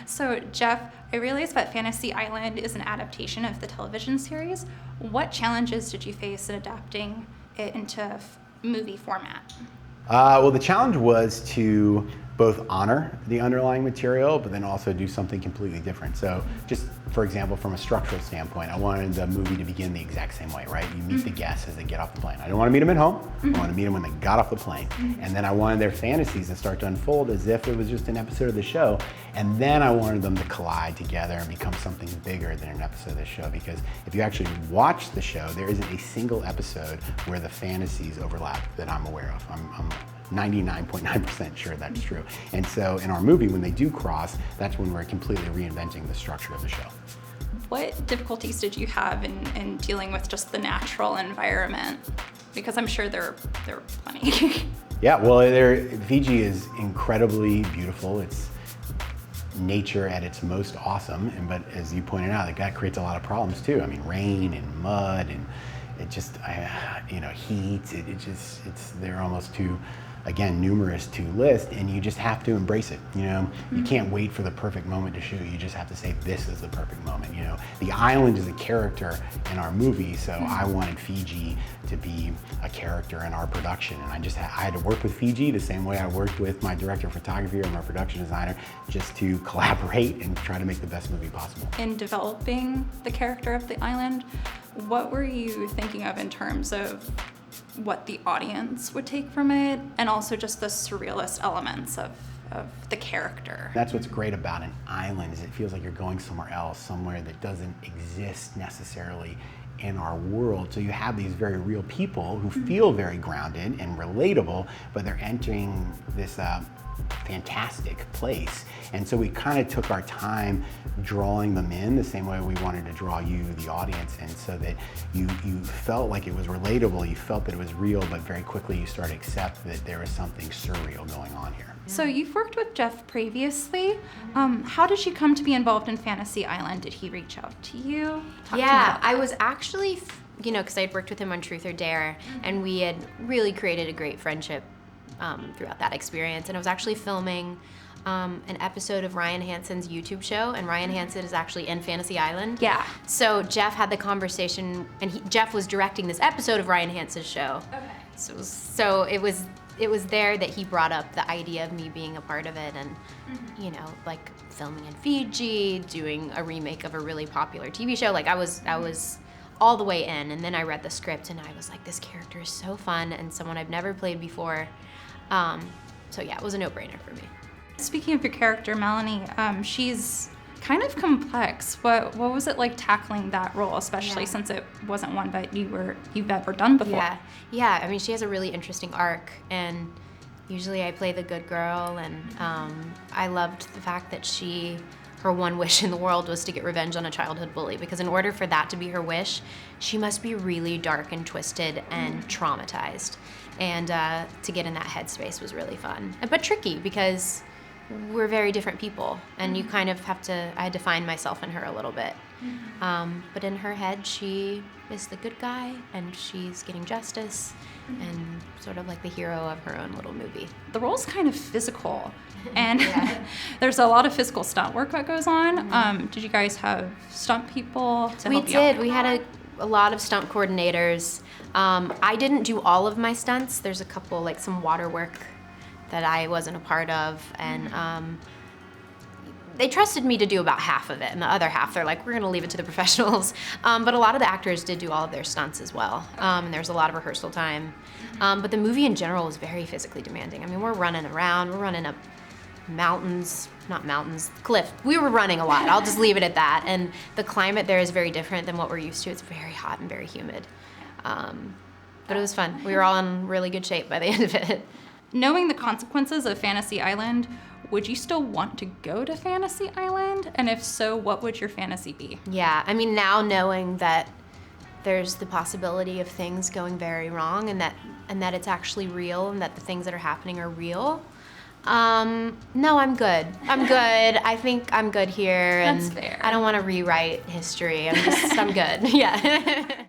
So, Jeff, I realize that Fantasy Island is an adaptation of the television series. What challenges did you face in adapting it into movie format? Well, the challenge was to both honor the underlying material, but then also do something completely different. So just, for example, from a structural standpoint, I wanted the movie to begin the exact same way, right? You meet the guests as they get off the plane. I didn't want to meet them at home. I wanted to meet them when they got off the plane. And then I wanted their fantasies to start to unfold as if it was just an episode of the show. And then I wanted them to collide together and become something bigger than an episode of the show. Because if you actually watch the show, there isn't a single episode where the fantasies overlap that I'm aware of. I'm 99.9% sure that's true. And so in our movie, when they do cross, that's when we're completely reinventing the structure of the show. What difficulties did you have in dealing with just the natural environment? Because I'm sure there are plenty. Yeah, well, Fiji is incredibly beautiful. It's nature at its most awesome, but as you pointed out, that creates a lot of problems too. I mean, rain and mud and it just, heat. They're almost too, again, numerous to list, and you just have to embrace it. You can't wait for the perfect moment to shoot. You just have to say, this is the perfect moment. The island is a character in our movie, so I wanted Fiji to be a character in our production, and I had to work with Fiji the same way I worked with my director of photography or my production designer, just to collaborate and try to make the best movie possible. In developing the character of the island, what were you thinking of in terms of what the audience would take from it, and also just the surrealist elements of the character? That's what's great about an island, is it feels like you're going somewhere else, somewhere that doesn't exist necessarily in our world. So you have these very real people who feel very grounded and relatable, but they're entering this fantastic place. And so we kind of took our time drawing them in the same way we wanted to draw you, the audience, and so that you felt like it was relatable, you felt that it was real, but very quickly you started to accept that there was something surreal going on here. So you've worked with Jeff previously. How did you come to be involved in Fantasy Island? Did he reach out to you? Yeah, I was actually, because I had worked with him on Truth or Dare, and we had really created a great friendship throughout that experience. And I was actually filming an episode of Ryan Hansen's YouTube show, and Ryan Hansen is actually in Fantasy Island. Yeah. So Jeff had the conversation, and Jeff was directing this episode of Ryan Hansen's show. Okay. So it was there that he brought up the idea of me being a part of it, and like filming in Fiji, doing a remake of a really popular TV show. Like I was all the way in, and then I read the script and I was like, this character is so fun and someone I've never played before. So yeah, it was a no-brainer for me. Speaking of your character, Melanie, she's kind of complex. What was it like tackling that role, especially since it wasn't one that you've ever done before? Yeah. I mean, she has a really interesting arc, and usually I play the good girl, and I loved the fact that her one wish in the world was to get revenge on a childhood bully, because in order for that to be her wish, she must be really dark and twisted and traumatized. And to get in that headspace was really fun, but tricky because we're very different people, and you kind of I had to find myself in her a little bit. But in her head, she is the good guy, and she's getting justice, and sort of like the hero of her own little movie. The role's kind of physical, and there's a lot of physical stunt work that goes on. Did you guys have stunt people to help you out? We did. We had a lot of stunt coordinators. I didn't do all of my stunts. There's a couple, like some water work that I wasn't a part of, and they trusted me to do about half of it, and the other half they're like, we're gonna leave it to the professionals. But a lot of the actors did do all of their stunts as well, and there was a lot of rehearsal time. But the movie in general was very physically demanding. I mean, we're running around, we're running up cliff. We were running a lot, I'll just leave it at that. And the climate there is very different than what we're used to. It's very hot and very humid. But it was fun. We were all in really good shape by the end of it. Knowing the consequences of Fantasy Island, would you still want to go to Fantasy Island? And if so, what would your fantasy be? Yeah, I mean, now knowing that there's the possibility of things going very wrong, and that it's actually real, and that the things that are happening are real, no, I'm good. I think I'm good here. That's and fair. I don't want to rewrite history. I'm good. Yeah.